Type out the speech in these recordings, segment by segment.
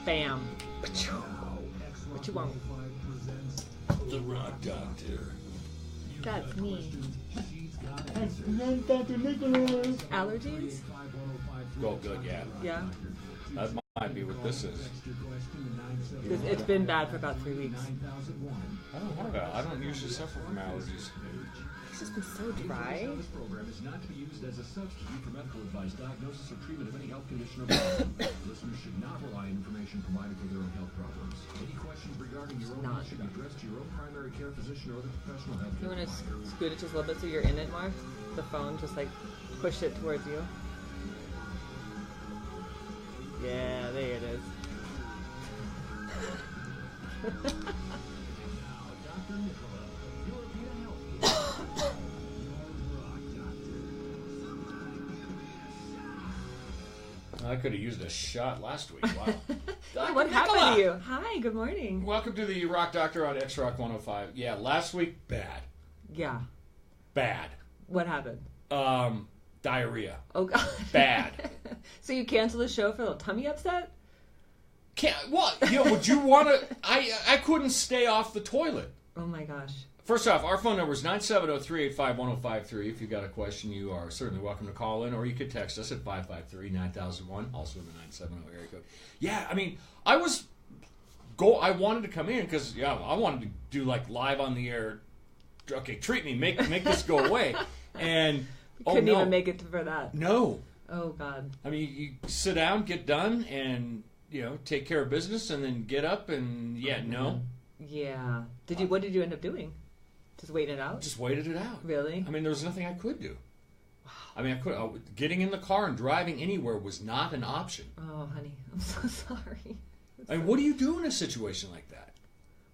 Bam. What you want? The Rock Doctor. That's me. Dr. Nicholas. Allergies? Oh, good, yeah. Yeah. That might be what this is. It's been bad for about 3 weeks. I don't have that. I don't usually suffer from allergies. It's just been so dry. This program is not to be used as a substitute for medical advice, diagnosis, or treatment of any health condition or problem. Listeners should not rely on information provided for their own health problems. Any questions regarding your own health should be addressed to your own primary care physician or the professional health You care want to provider. scoot it just a little bit so you're in it more? The phone, just like push it towards you. Yeah, there it is. I could have used a shot last week. Wow. Hey, what happened to you? Hi, good morning. Welcome to the Rock Doctor on X-Rock 105. Yeah, last week, bad. Yeah. Bad. What happened? Diarrhea. Oh, God. Bad. So you canceled the show for a little tummy upset? What? You know, would you want to... I couldn't stay off the toilet. Oh, my gosh. First off, our phone number is 970-385-1053. If you've got a question, you are certainly welcome to call in, or you could text us at 553-9001, also in the 970 area code. Yeah, I mean, I wanted to come in because, yeah, I wanted to do, like, live on the air, okay, treat me, make this go away. And, Couldn't even make it for that. No. Oh, God. I mean, you sit down, get done, and, you know, take care of business, and then get up, and, yeah, no. Yeah. What did you end up doing? Just waiting it out? Just waited it out. Really? I mean, there was nothing I could do. I mean, getting in the car and driving anywhere was not an option. Oh, honey, I'm so sorry. I mean, what do you do in a situation like that?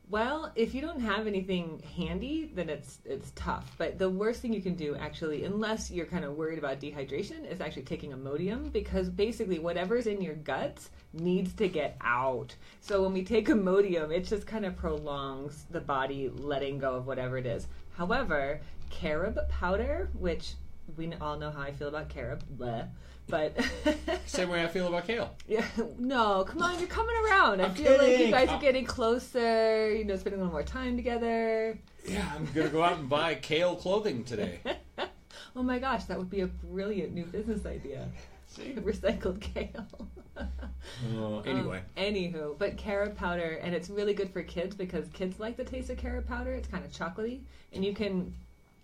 Well, if you don't have anything handy, then it's tough. But the worst thing you can do, actually, unless you're kind of worried about dehydration, is actually taking Imodium, because basically whatever's in your guts needs to get out. So when we take Imodium, it just kind of prolongs the body letting go of whatever it is. However, carob powder, which we all know how I feel about carob, bleh, but Same way I feel about kale. yeah, no, come on, you're coming around. I I'm feel like you kidding. guys are getting closer, spending a little more time together. Yeah, I'm going to go out and buy kale clothing today. Oh my gosh, that would be a brilliant new business idea. See? Recycled kale. Anyway. Anywho, but carob powder, and it's really good for kids because kids like the taste of carob powder. It's kind of chocolatey, and you can,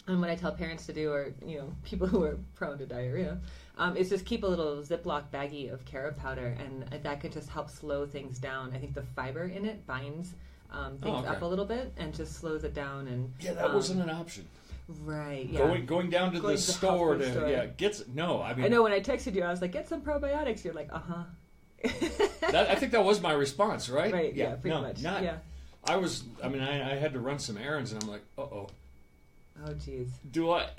and what I tell parents to do, or people who are prone to diarrhea, is just keep a little Ziploc baggie of carob powder, and that could just help slow things down. I think the fiber in it binds things up a little bit and just slows it down. And Yeah, that wasn't an option. Right. Yeah. Going down to Going the to the store health food store. I mean, I know when I texted you, I was like, get some probiotics. You're like, I think that was my response, right? Right. Yeah. Pretty much. Yeah. I had to run some errands, and I'm like, Oh, geez. do I?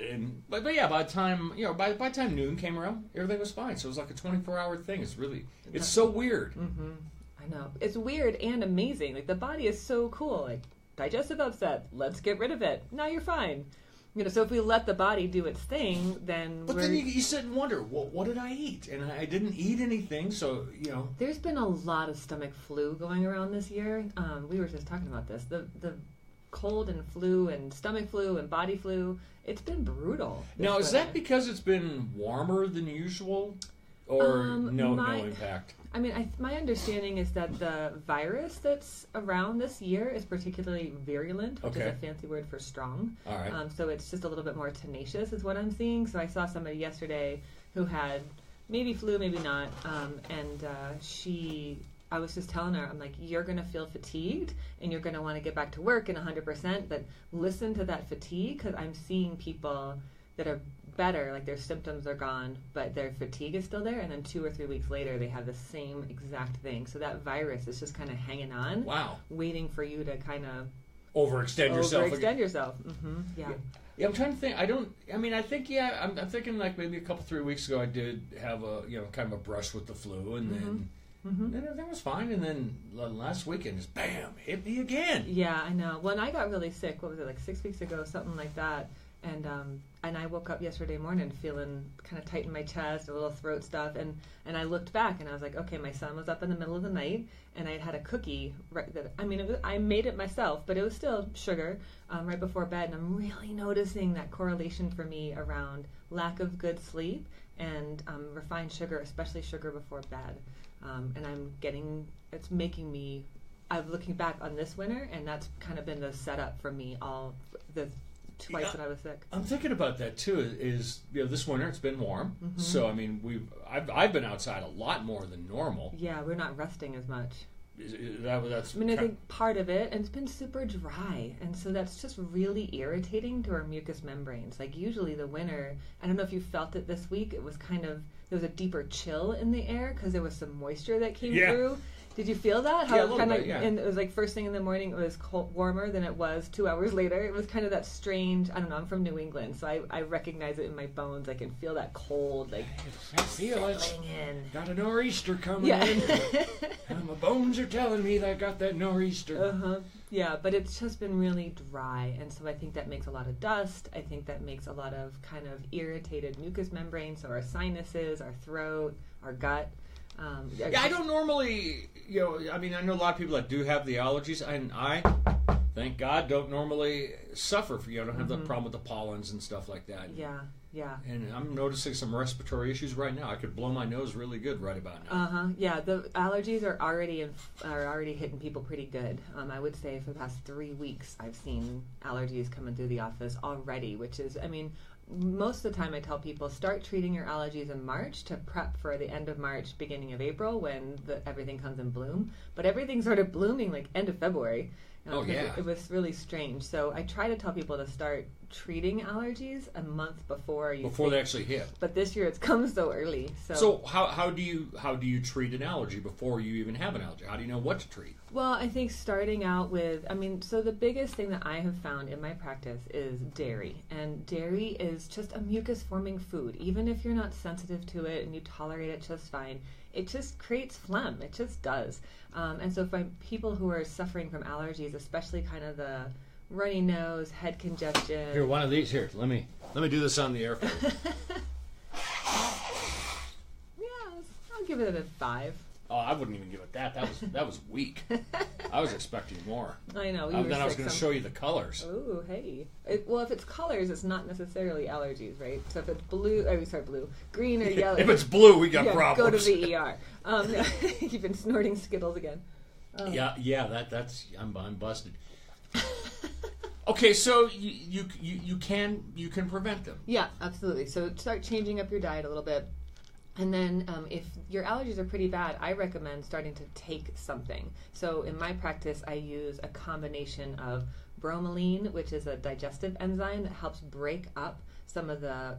But yeah, by the time by the time noon came around, everything was fine. So it was like a 24-hour thing. It's so weird. Mm-hmm. I know, it's weird and amazing. Like the body is so cool. Like digestive upset, let's get rid of it. Now you're fine. So if we let the body do its thing, then then you sit and wonder, what did I eat? And I didn't eat anything, so There's been a lot of stomach flu going around this year. We were just talking about this. The cold and flu and stomach flu and body flu, it's been brutal. Now, is that because it's been warmer than usual, or no impact? I mean, my understanding is that the virus that's around this year is particularly virulent, which is a fancy word for strong. All right. So it's just a little bit more tenacious is what I'm seeing. So I saw somebody yesterday who had maybe flu, maybe not, and I was just telling her, I'm like, you're going to feel fatigued and you're going to want to get back to work in 100%, but listen to that fatigue, because I'm seeing people that are better, like their symptoms are gone, but their fatigue is still there, and then 2 or 3 weeks later they have the same exact thing. So that virus is just kind of hanging on, waiting for you to kind of overextend yourself. Mm-hmm. Yeah, I'm trying to think. I'm thinking like maybe a couple 3 weeks ago I did have a kind of a brush with the flu, and then everything was fine, and then last weekend just bam, hit me again. Yeah, I know. When I got really sick, what was it, like 6 weeks ago, something like that, and I woke up yesterday morning feeling kind of tight in my chest, a little throat stuff, and I looked back and I was like, okay, my son was up in the middle of the night, and I had a cookie. I made it myself, but it was still sugar right before bed, and I'm really noticing that correlation for me around lack of good sleep and refined sugar, especially sugar before bed, and it's making me. I'm looking back on this winter, and that's kind of been the setup for me all the twice that I was sick. I'm thinking about that too. Is this winter it's been warm, so I mean I've been outside a lot more than normal. Yeah, we're not resting as much. That's. I think part of it, and it's been super dry, and so that's just really irritating to our mucous membranes. Like usually the winter, I don't know if you felt it this week. It was there was a deeper chill in the air because there was some moisture that came through. Did you feel that? How a little bit, And it was like first thing in the morning, it was warmer than it was 2 hours later. It was kind of that strange, I don't know, I'm from New England, so I recognize it in my bones. I can feel that cold, like, I feel it. In. Got a nor'easter coming in. And my bones are telling me that I got that nor'easter. Yeah, but it's just been really dry, and so I think that makes a lot of dust. I think that makes a lot of kind of irritated mucous membranes, so our sinuses, our throat, our gut. I don't normally, I mean, I know a lot of people that do have the allergies, and I, thank God, don't normally suffer from, don't have the problem with the pollens and stuff like that. Yeah. And I'm noticing some respiratory issues right now. I could blow my nose really good right about now. Yeah, the allergies are already hitting people pretty good. I would say for the past 3 weeks, I've seen allergies coming through the office already, which is, I mean, most of the time I tell people start treating your allergies in March to prep for the end of March, beginning of April when everything comes in bloom. But everything started blooming like end of February. It was really strange. So I try to tell people to start treating allergies a month before they actually hit. But this year it's come so early. So how do you treat an allergy before you even have an allergy? How do you know what to treat? Well, I think starting out with, so the biggest thing that I have found in my practice is dairy. And dairy is just a mucus-forming food. Even if you're not sensitive to it and you tolerate it just fine, it just creates phlegm. It just does. And so for people who are suffering from allergies, especially kind of the runny nose, head congestion. Here, one of these. Here, let me do this on the air for you. I'll give it a 5. Oh, I wouldn't even give it that. That was weak. I was expecting more. I know. Then I was going to show you the colors. Oh, hey. Well, if it's colors, it's not necessarily allergies, right? So if it's blue, green or yellow. If it's blue, we got problems. Go to the ER. You've been snorting Skittles again. That's I'm busted. Okay, so you can prevent them. Yeah, absolutely. So start changing up your diet a little bit. And then if your allergies are pretty bad, I recommend starting to take something. So in my practice, I use a combination of bromelain, which is a digestive enzyme that helps break up some of the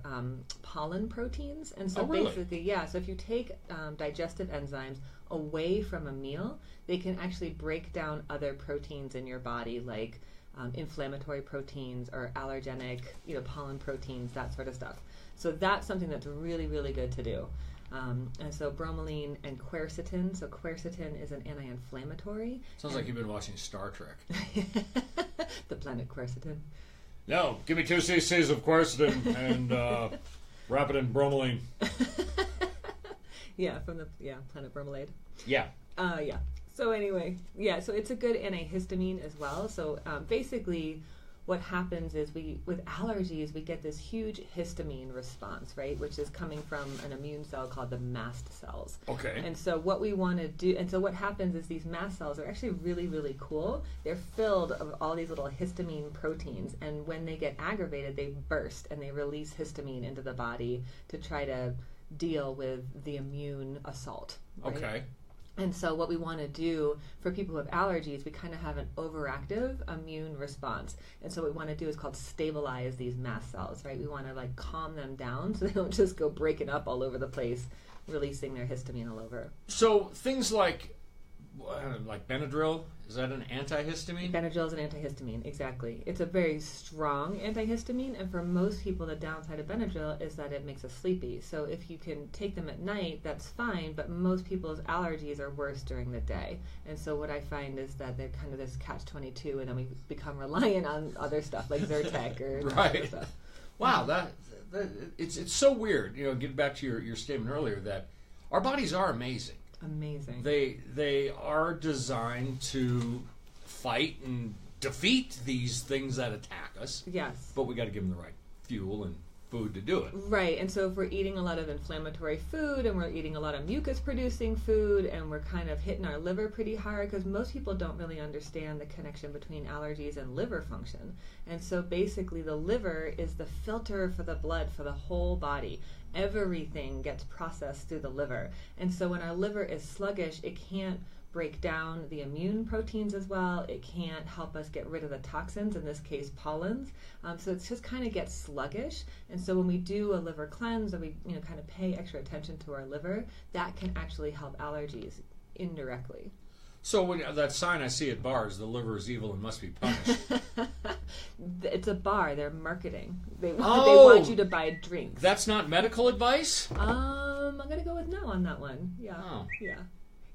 pollen proteins. And so basically, so if you take digestive enzymes away from a meal, they can actually break down other proteins in your body, like inflammatory proteins or allergenic, pollen proteins, that sort of stuff. So that's something that's really, really good to do. And so bromelain and quercetin. So quercetin is an anti-inflammatory. Sounds like you've been watching Star Trek. The planet quercetin. No, give me 2 cc's of quercetin and wrap it in bromelain. From the planet bromelade. Yeah. So anyway, so it's a good antihistamine as well. So basically what happens is with allergies, we get this huge histamine response, right? Which is coming from an immune cell called the mast cells. Okay. And so what we want to do, and so what happens is these mast cells are actually really, really cool. They're filled of all these little histamine proteins. And when they get aggravated, they burst and they release histamine into the body to try to deal with the immune assault. Right? Okay. And so what we want to do for people who have allergies, we kind of have an overactive immune response. And so what we want to do is called stabilize these mast cells, right? We want to calm them down so they don't just go breaking up all over the place, releasing their histamine all over. So things like Benadryl, is that an antihistamine? Benadryl is an antihistamine, exactly. It's a very strong antihistamine, and for most people, the downside of Benadryl is that it makes us sleepy. So if you can take them at night, that's fine, but most people's allergies are worse during the day. And so what I find is that they're kind of this catch-22, and then we become reliant on other stuff like Zyrtec or right. stuff. Wow, that it's so weird. You know, getting back to your statement earlier that our bodies are amazing. Amazing. They are designed to fight and defeat these things that attack us. Yes. But we got to give them the right fuel and food to do it. Right, and so if we're eating a lot of inflammatory food and we're eating a lot of mucus-producing food and we're kind of hitting our liver pretty hard, because most people don't really understand the connection between allergies and liver function. And so basically the liver is the filter for the blood for the whole body. Everything gets processed through the liver. And so when our liver is sluggish, it can't break down the immune proteins as well. It can't help us get rid of the toxins, in this case pollens. So it just kind of gets sluggish. And so when we do a liver cleanse, or we kind of pay extra attention to our liver, that can actually help allergies indirectly. So when that sign I see at bars, the liver is evil and must be punished. It's a bar. They're marketing. They Oh! want you to buy drinks. That's not medical advice? I'm gonna go with no on that one. Yeah. Oh. Yeah.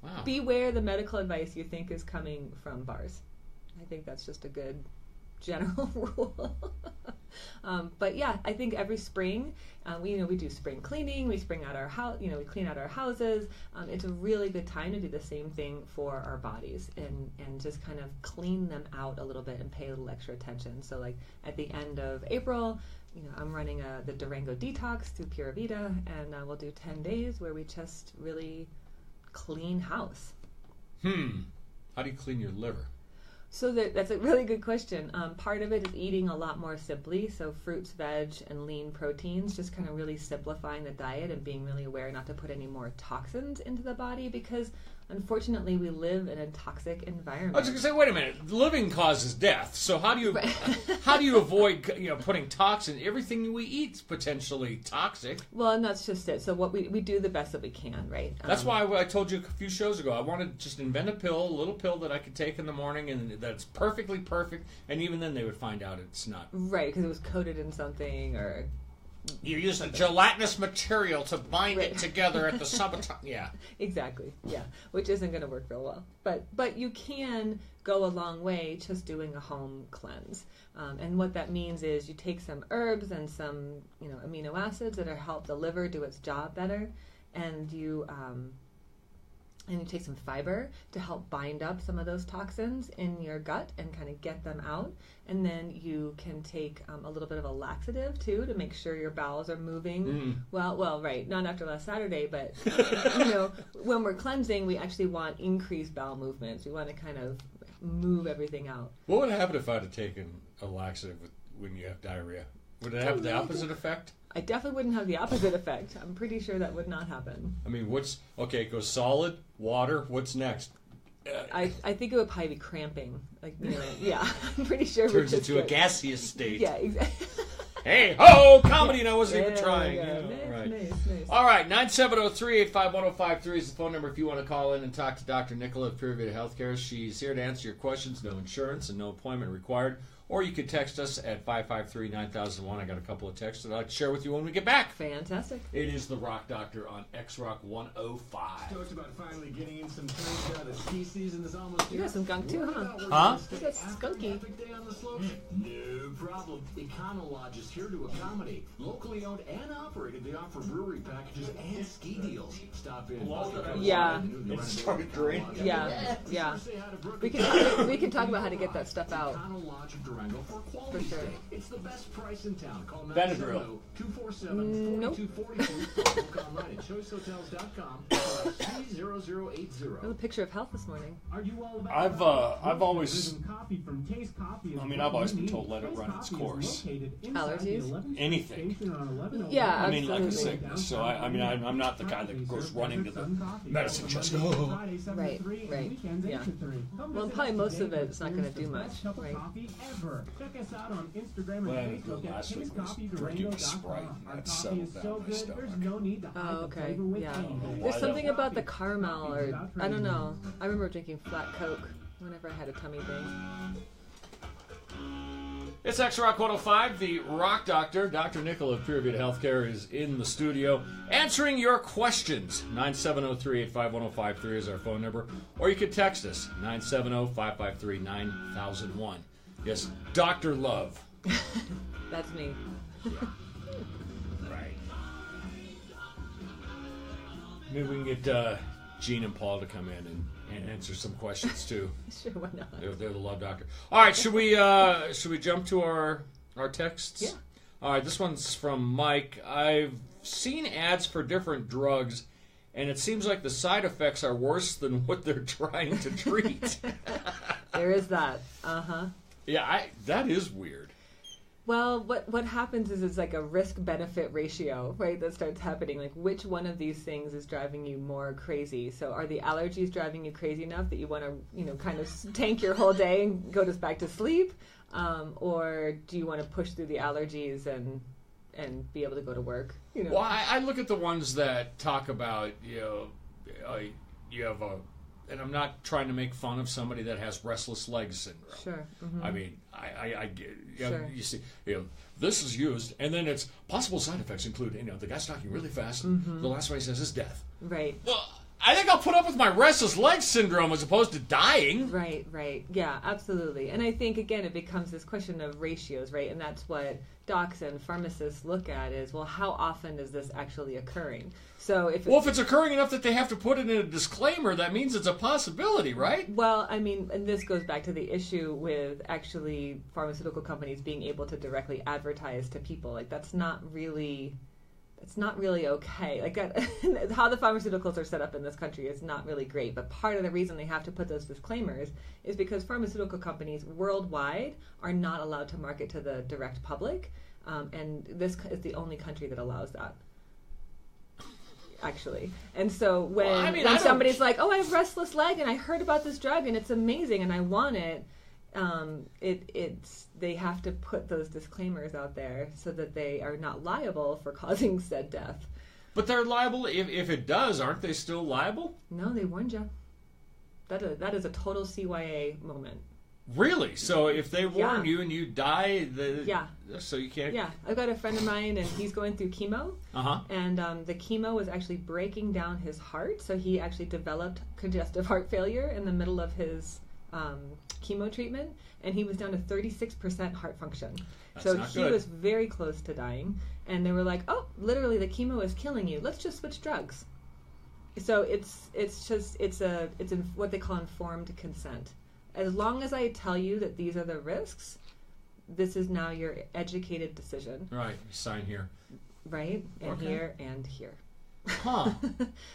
Wow. Beware the medical advice you think is coming from bars. I think that's just a good general rule. But yeah, I think every spring, we do spring cleaning. We spring out our house. We clean out our houses. It's a really good time to do the same thing for our bodies and just kind of clean them out a little bit and pay a little extra attention. So like at the end of April, I'm running the Durango Detox through Pura Vida, and we'll do 10 days where we just really clean house. How do you clean your liver? So that's a really good question. Part of it is eating a lot more simply, so fruits, veg, and lean proteins, just kind of really simplifying the diet and being really aware not to put any more toxins into the body, because unfortunately we live in a toxic environment. I was going to say, wait a minute. Living causes death. So how do you how do you avoid putting toxin? Everything we eat is potentially toxic. Well, and that's just it. So what we do the best that we can, right? That's why I told you a few shows ago I wanted to just invent a little pill that I could take in the morning, and that's perfectly perfect. And even then, they would find out it's not right, because it was coated in something, or you use a gelatinous material to bind it together at the summertime. Yeah, exactly. Yeah, which isn't going to work real well. But you can go a long way just doing a home cleanse. And what that means is you take some herbs and some amino acids that help the liver do its job better, and you take some fiber to help bind up some of those toxins in your gut and kind of get them out. And then you can take a little bit of a laxative too to make sure your bowels are moving. Well, right, not after last Saturday, but when we're cleansing, we actually want increased bowel movements. We want to kind of move everything out. What would happen if I had taken a laxative when you have diarrhea? Would it have the opposite effect? I definitely wouldn't have the opposite effect. I'm pretty sure that would not happen. I mean, it goes solid, water, what's next? I think it would probably be cramping. Yeah, I'm pretty sure. Turns into a gaseous state. Yeah, exactly. Hey, ho, comedy, and I wasn't even trying. Yeah. Right. Nice. All right, 970-385-1053 is the phone number if you want to call in and talk to Dr. Nicola of Pure Vida Healthcare. She's here to answer your questions, no insurance and no appointment required. Or you could text us at 553-9001. I got a couple of texts that I'd like to share with you when we get back. Fantastic. It is the Rock Doctor on X-Rock 105. Talked about finally getting in some time. The ski season is almost You here. got some gunk too, huh? Huh? You got skunky. Epic day on the slopes? No problem. Econo Lodge is here to accommodate. Locally owned and operated, they offer brewery packages and ski deals. Stop in. Yeah. Started drain. Yeah. We can talk about how to get that stuff out. Econo Lodge of Durango for a quality For sure. stay. It's the best price in town. Call Benadryl. 247-4242. Book online at choicehotels.com. 30080. A picture of health this morning. Are you all about I've always coffee from Taste Coffee? I've always been told let it run its course. Allergies? Anything. Yeah, I mean, like a absolutely. sickness. So I'm not the guy that goes running to the medicine chest. Right. Yeah. Well, probably most of it's not going to do much, right? Check us out on Instagram and Well, Facebook at last week was drinking tastecoffeedurango.com. Sprite, and Our that coffee settled is down so my good, stomach. there's no need to hide Oh, the okay. flavor with Yeah. anything. There's something about the caramel, or I don't know. I remember drinking flat Coke whenever I had a tummy thing. It's X-Rock 105, the Rock Doctor. Dr. Nicola of Pure Vida Healthcare is in the studio answering your questions. 970-385-1053 is our phone number. Or you could text us, 970-553-9001. Yes, Dr. Love. That's me. Right. Maybe we can get Gene and Paul to come in and answer some questions too. Sure, why not? They're the love doctor. All right, should we jump to our texts? Yeah. All right, this one's from Mike. I've seen ads for different drugs, and it seems like the side effects are worse than what they're trying to treat. There is that. Yeah, that is weird. Well, what happens is it's like a risk-benefit ratio, right, that starts happening. Like, which one of these things is driving you more crazy? So are the allergies driving you crazy enough that you want to, kind of tank your whole day and go just back to sleep? Or do you want to push through the allergies and be able to go to work? Well, I look at the ones that talk about, you have a... And I'm not trying to make fun of somebody that has restless leg syndrome. Sure. Mm-hmm. I mean, I Sure. you see, this is used, and then its possible side effects include, the guy's talking really fast, and the last one he says is death. Right. Well, I think I'll put up with my restless leg syndrome as opposed to dying. Right. Yeah, absolutely. And I think, again, it becomes this question of ratios, right? And that's what docs and pharmacists look at is, well, how often is this actually occurring? So if it's occurring enough that they have to put it in a disclaimer, that means it's a possibility, right? Well, I mean, and this goes back to the issue with actually pharmaceutical companies being able to directly advertise to people. Like, that's not really okay. Like, how the pharmaceuticals are set up in this country is not really great. But part of the reason they have to put those disclaimers is because pharmaceutical companies worldwide are not allowed to market to the direct public. And this is the only country that allows that. Actually. And so when somebody's like, oh, I have restless leg and I heard about this drug and it's amazing and I want it, they have to put those disclaimers out there so that they are not liable for causing said death. But they're liable if it does. Aren't they still liable? No, they warned you. That is a total CYA moment. Really? So if they warn you and you die, so you can't... Yeah. I've got a friend of mine and he's going through chemo. Uh-huh. And the chemo was actually breaking down his heart. So he actually developed congestive heart failure in the middle of his chemo treatment. And he was down to 36% heart function. That's so not he good. was very close to dying. And they were like, oh, literally the chemo is killing you. Let's just switch drugs. So it's what they call informed consent. As long as I tell you that these are the risks, this is now your educated decision. Right. Sign here. Right? And Okay. here and here. Huh.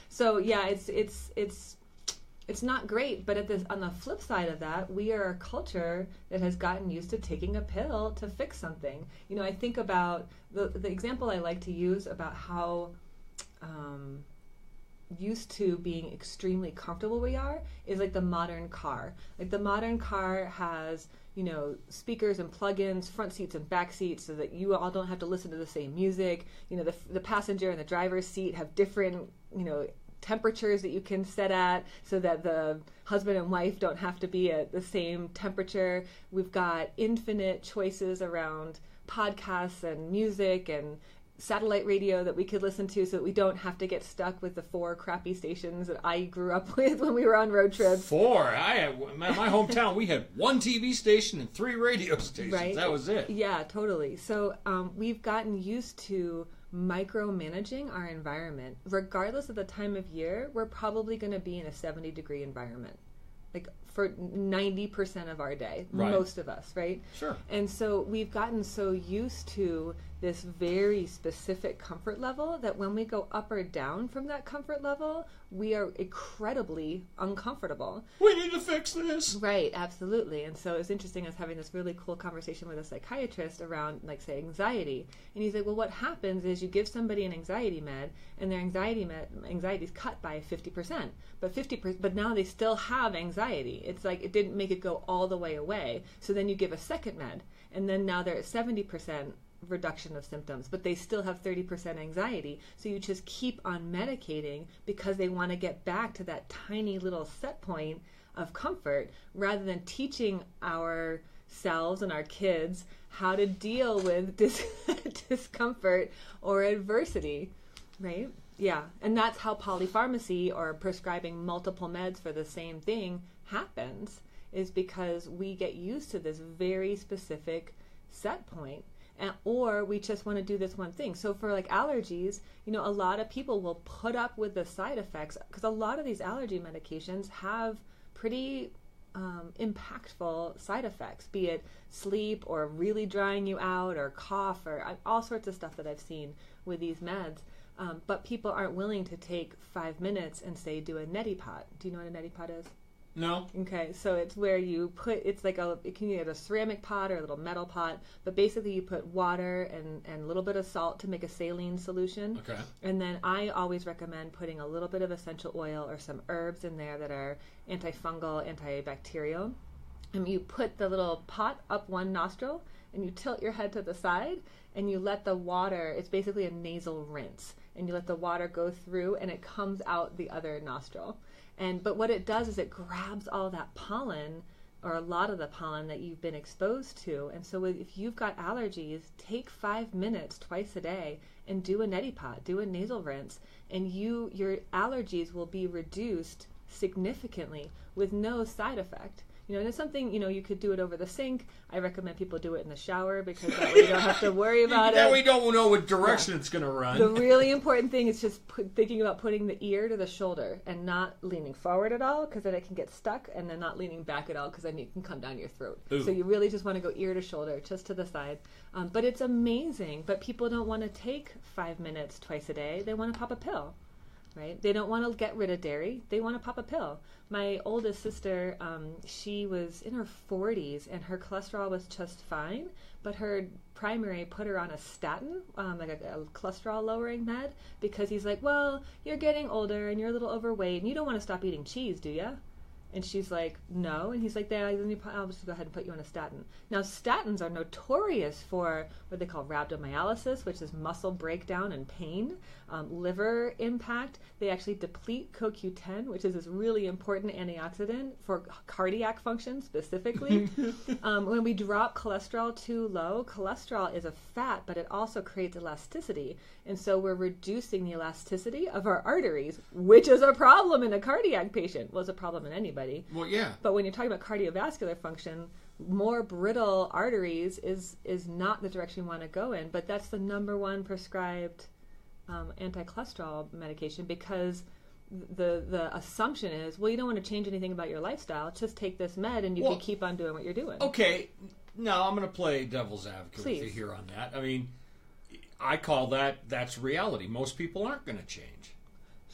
So yeah, it's not great, but on the flip side of that, we are a culture that has gotten used to taking a pill to fix something. I think about the example I like to use about how used to being extremely comfortable we are is like the modern car. Like the modern car has, speakers and plugins, front seats and back seats so that you all don't have to listen to the same music. The passenger and the driver's seat have different, temperatures that you can set at so that the husband and wife don't have to be at the same temperature. We've got infinite choices around podcasts and music and satellite radio that we could listen to so that we don't have to get stuck with the 4 crappy stations that I grew up with when we were on road trips. 4? My hometown, we had 1 TV station and 3 radio stations. Right? That was it. Yeah, totally. So we've gotten used to micromanaging our environment. Regardless of the time of year, we're probably going to be in a 70-degree environment. Like for 90% of our day, Right. Most of us, right? Sure. And so we've gotten so used to this very specific comfort level that when we go up or down from that comfort level, we are incredibly uncomfortable. We need to fix this. Right, absolutely. And so it's interesting, I was having this really cool conversation with a psychiatrist around, like, say, anxiety. And he's like, well, what happens is you give somebody an anxiety med, and their anxiety is cut by 50%. But now they still have anxiety. It's like it didn't make it go all the way away. So then you give a second med, and then now they're at 70% reduction of symptoms, but they still have 30% anxiety. So you just keep on medicating because they want to get back to that tiny little set point of comfort rather than teaching ourselves and our kids how to deal with discomfort or adversity, right? Yeah, and that's how polypharmacy or prescribing multiple meds for the same thing happens, is because we get used to this very specific set point. or we just want to do this one thing. So for like allergies, a lot of people will put up with the side effects because a lot of these allergy medications have pretty impactful side effects, be it sleep or really drying you out or cough or all sorts of stuff that I've seen with these meds. But people aren't willing to take 5 minutes and say do a neti pot. Do you know what a neti pot is? No. Okay, so it's where you put, it can be a ceramic pot or a little metal pot, but basically you put water and a little bit of salt to make a saline solution. Okay. And then I always recommend putting a little bit of essential oil or some herbs in there that are antifungal, antibacterial. And you put the little pot up one nostril and you tilt your head to the side and you let the water, it's basically a nasal rinse, and you let the water go through and it comes out the other nostril. But what it does is it grabs all that pollen, or a lot of the pollen that you've been exposed to. And so if you've got allergies, take 5 minutes twice a day and do a neti pot, do a nasal rinse, and your allergies will be reduced significantly with no side effect. And it's something, you could do it over the sink. I recommend people do it in the shower because that way you don't have to worry about it. That way you don't know what direction it's going to run. The really important thing is just thinking about putting the ear to the shoulder and not leaning forward at all, because then it can get stuck, and then not leaning back at all, because then it can come down your throat. Ooh. So you really just want to go ear to shoulder, just to the side. But it's amazing. But people don't want to take 5 minutes twice a day. They want to pop a pill. Right? They don't want to get rid of dairy. They want to pop a pill. My oldest sister, she was in her 40s, and her cholesterol was just fine, but her primary put her on a statin, like a cholesterol lowering med, because he's like, well, you're getting older and you're a little overweight and you don't want to stop eating cheese, do you? And she's like, no. And he's like, I'll just go ahead and put you on a statin. Now, statins are notorious for what they call rhabdomyolysis, which is muscle breakdown and pain, liver impact. They actually deplete CoQ10, which is this really important antioxidant for cardiac function specifically. When we drop cholesterol too low, cholesterol is a fat, but it also creates elasticity. And so we're reducing the elasticity of our arteries, which is a problem in a cardiac patient. Well, it's a problem in anybody. Well, yeah. But when you're talking about cardiovascular function, more brittle arteries is not the direction you want to go in. But that's the number one prescribed anti-cholesterol medication, because the assumption is, well, you don't want to change anything about your lifestyle. Just take this med and you can keep on doing what you're doing. Okay. Now, I'm going to play devil's advocate with you here on that. I mean, I call that's reality. Most people aren't going to change.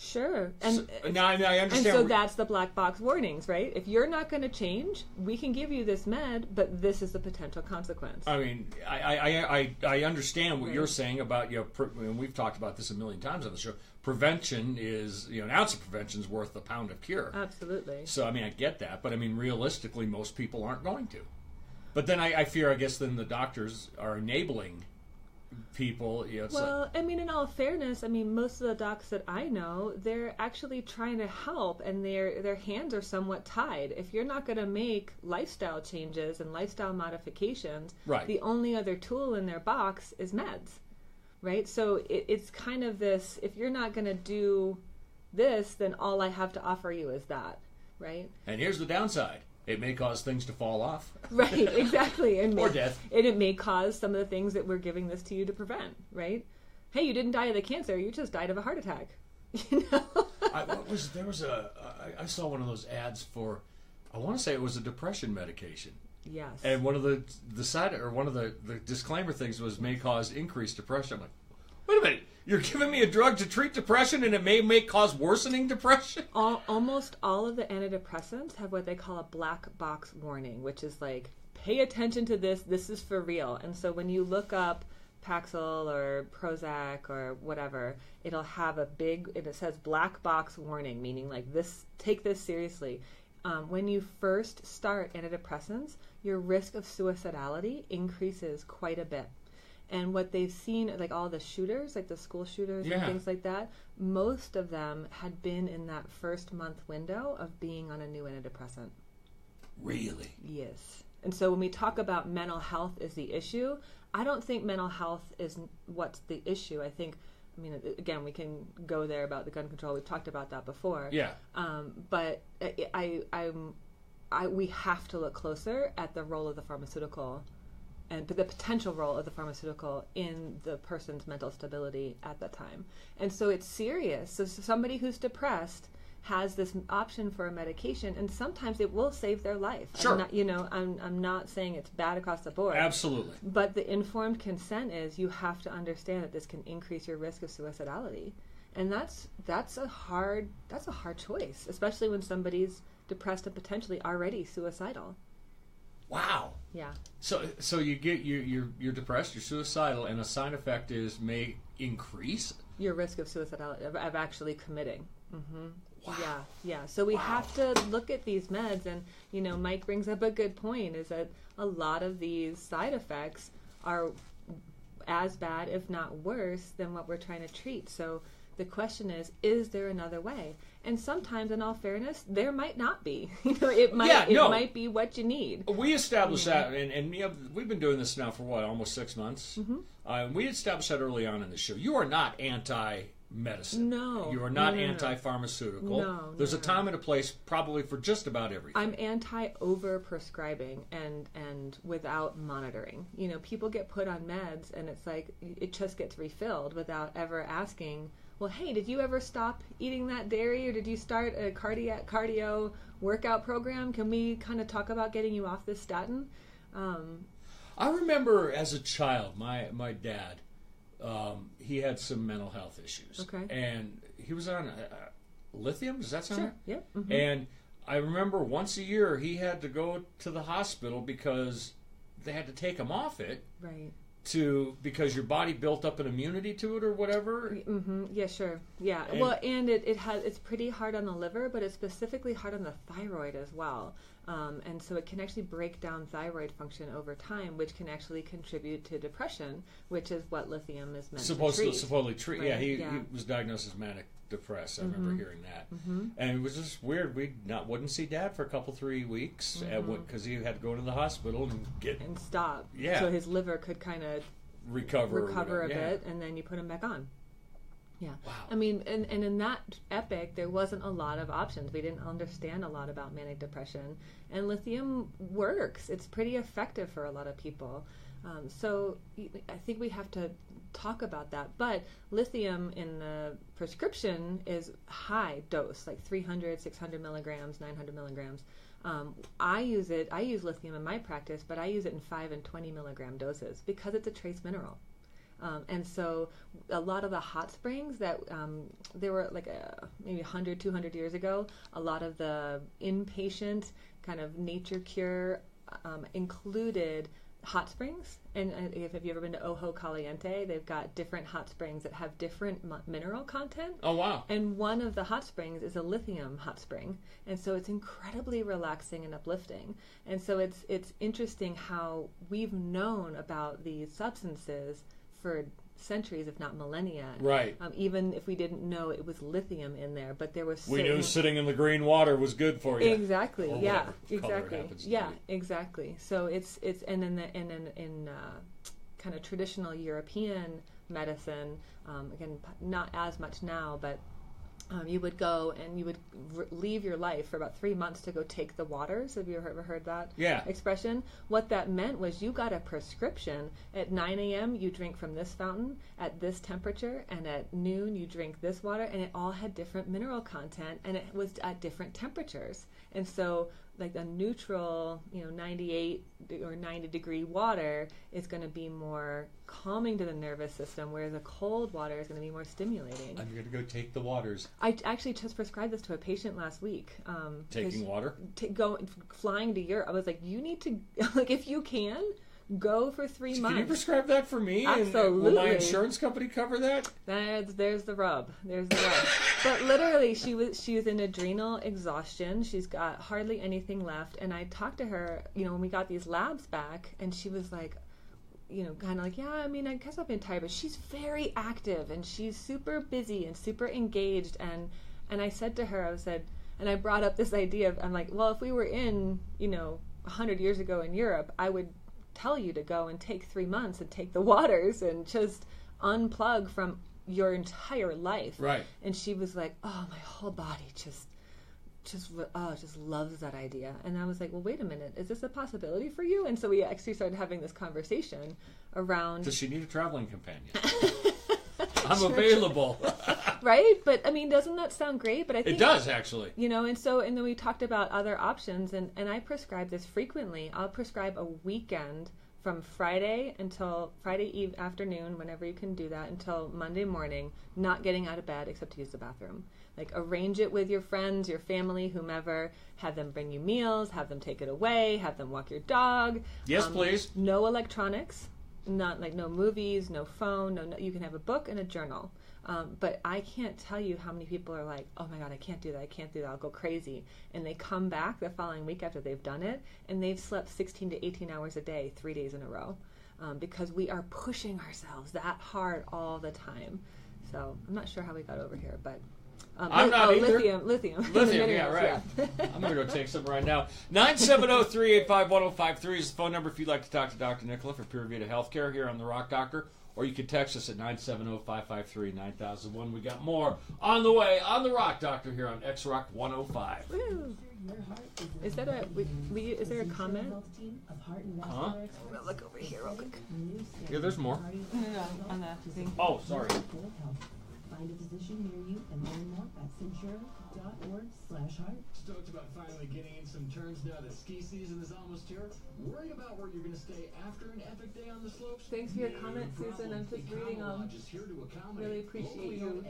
Sure. And so, now I understand. And so that's the black box warnings, right? If you're not going to change, we can give you this med, but this is the potential consequence. I mean, I understand what you're saying about, and we've talked about this a million times on the show. Prevention is, an ounce of prevention is worth a pound of cure. Absolutely. So, I mean, I get that, but I mean, realistically, most people aren't going to. But then I fear, I guess, then the doctors are enabling people. Well, I mean, in all fairness, most of the docs that I know, they're actually trying to help, and their hands are somewhat tied. If you're not going to make lifestyle changes and lifestyle modifications, right, the only other tool in their box is meds, right? So it's kind of this, if you're not going to do this, then all I have to offer you is that, right? And here's the downside. It may cause things to fall off. Right, exactly. Or death. And it may cause some of the things that we're giving this to you to prevent, right? Hey, you didn't die of the cancer, you just died of a heart attack. I saw one of those ads for, I want to say it was a depression medication. Yes. And one of the disclaimer things was may cause increased depression. I'm like, wait a minute. You're giving me a drug to treat depression, and it may cause worsening depression? Almost all of the antidepressants have what they call a black box warning, which is like, pay attention to this. This is for real. And so when you look up Paxil or Prozac or whatever, it'll have it says black box warning, meaning like this, take this seriously. When you first start antidepressants, your risk of suicidality increases quite a bit. And what they've seen, like all the shooters, like the school shooters and things like that, most of them had been in that first month window of being on a new antidepressant. Really? Yes. And so when we talk about mental health is the issue, I don't think mental health is what's the issue. I think, again, we can go there about the gun control. We've talked about that before. Yeah. But we have to look closer at the role of the pharmaceutical but the potential role of the pharmaceutical in the person's mental stability at that time. And so it's serious. So somebody who's depressed has this option for a medication, and sometimes it will save their life. Sure. I'm not saying it's bad across the board. Absolutely. But the informed consent is you have to understand that this can increase your risk of suicidality. And that's a hard choice, especially when somebody's depressed and potentially already suicidal. Wow. Yeah. So you get you're depressed, you're suicidal, and a side effect is may increase your risk of suicidality, of actually committing. Mm-hmm. Wow. Yeah. So we have to look at these meds, and Mike brings up a good point: is that a lot of these side effects are as bad, if not worse, than what we're trying to treat. So the question is there another way? And sometimes, in all fairness, there might not be. It might be what you need. We established that, and we've been doing this now for almost 6 months. Mm-hmm. We established that early on in the show. You are not anti-medicine. No. You are not anti-pharmaceutical. No. There's a time and a place probably for just about everything. I'm anti-over-prescribing and without monitoring. People get put on meds, and it's like it just gets refilled without ever asking, well, hey, did you ever stop eating that dairy, or did you start a cardio workout program? Can we kind of talk about getting you off this statin? I remember as a child, my dad, he had some mental health issues. Okay. And he was on lithium, does that sound right? Yep. Mm-hmm. And I remember once a year he had to go to the hospital because they had to take him off it. Right. Because your body built up an immunity to it or whatever. Mm-hmm. Yeah, sure. Yeah. And it's pretty hard on the liver, but it's specifically hard on the thyroid as well. And so it can actually break down thyroid function over time, which can actually contribute to depression, which is what lithium is meant to treat. Supposedly treat. Right. Yeah, he was diagnosed as manic depressed. I remember hearing that. Mm-hmm. And it was just weird. We wouldn't see Dad for a couple, 3 weeks because he had to go to the hospital and stop. Yeah. So his liver could kind of recover a bit, and then you put him back on. Yeah. Wow. I mean, and in that epoch, there wasn't a lot of options. We didn't understand a lot about manic depression. And lithium works. It's pretty effective for a lot of people. So I think we have to talk about that. But lithium in the prescription is high dose, like 300, 600 milligrams, 900 milligrams. I use lithium in my practice, but I use it in 5 and 20 milligram doses because it's a trace mineral. And so a lot of the hot springs that they were like maybe 100, 200 years ago, a lot of the inpatient kind of nature cure included hot springs. And if you've ever been to Ojo Caliente, they've got different hot springs that have different mineral content. Oh, wow. And one of the hot springs is a lithium hot spring. And so it's incredibly relaxing and uplifting. And so it's interesting how we've known about these substances for centuries, if not millennia. Right. Even if we didn't know it was lithium in there, but there was. We knew sitting in the green water was good for you. Exactly. Or Yeah. Exactly. Yeah. Exactly. So it's and in kind of traditional European medicine, again, not as much now, but. You would go and you would leave your life for about 3 months to go take the waters. Have you ever heard that expression? What that meant was you got a prescription. At 9 a.m. you drink from this fountain at this temperature, and at noon you drink this water, and it all had different mineral content, and it was at different temperatures. And so like a neutral, 98 or 90 degree water is going to be more calming to the nervous system, whereas a cold water is going to be more stimulating. I'm going to go take the waters. I actually just prescribed this to a patient last week. Taking water? Flying to Europe. I was like, you need to, like, if you can, go for 3 months. Can you prescribe that for me? Absolutely. And will my insurance company cover that? There's the rub. But literally, she was in adrenal exhaustion. She's got hardly anything left. And I talked to her, when we got these labs back, and she was like, kind of like, yeah, I mean, I guess I've been tired, but she's very active and she's super busy and super engaged. And I said to her, and I brought up this idea of, I'm like, well, if we were in, 100 years ago in Europe, I would tell you to go and take 3 months and take the waters and just unplug from your entire life. Right. And she was like, oh, my whole body just just loves that idea. And I was like, well, wait a minute, is this a possibility for you? And so we actually started having this conversation around. Does she need a traveling companion? I'm available. Right? But I mean, doesn't that sound great? But I think it does, actually. You know, and then we talked about other options, and I prescribe this frequently. I'll prescribe a weekend from Friday until Friday Eve afternoon, whenever you can do that, until Monday morning, not getting out of bed except to use the bathroom. Like, arrange it with your friends, your family, whomever. Have them bring you meals, have them take it away, have them walk your dog. Yes, please. No electronics, not like no movies, no phone, no. You can have a book and a journal. But I can't tell you how many people are like, oh my God, I can't do that, I'll go crazy. And they come back the following week after they've done it, and they've slept 16 to 18 hours a day, 3 days in a row. Because we are pushing ourselves that hard all the time. So I'm not sure how we got over here, but... I'm not either. Lithium, yeah, right. I'm going to go take some right now. 970-385-1053 is the phone number if you'd like to talk to Dr. Nicola for Pure Vita Healthcare here on The Rock Doctor. Or you can text us at 970-553-9001. We got more on the way on The Rock Doctor here on X-Rock 105. Woo. Is that is there a comment? Huh? I'm gonna look over here real quick. Yeah, there's more. No, on the thing. Oh, sorry. Find a physician near you and learn more at centura.org/heart. Stoked about finally getting in some turns now that ski season is almost here? Worried about where you're going to stay after an epic day on the slopes? Thanks for your comment, Susan. I'm just reading them. Really appreciate you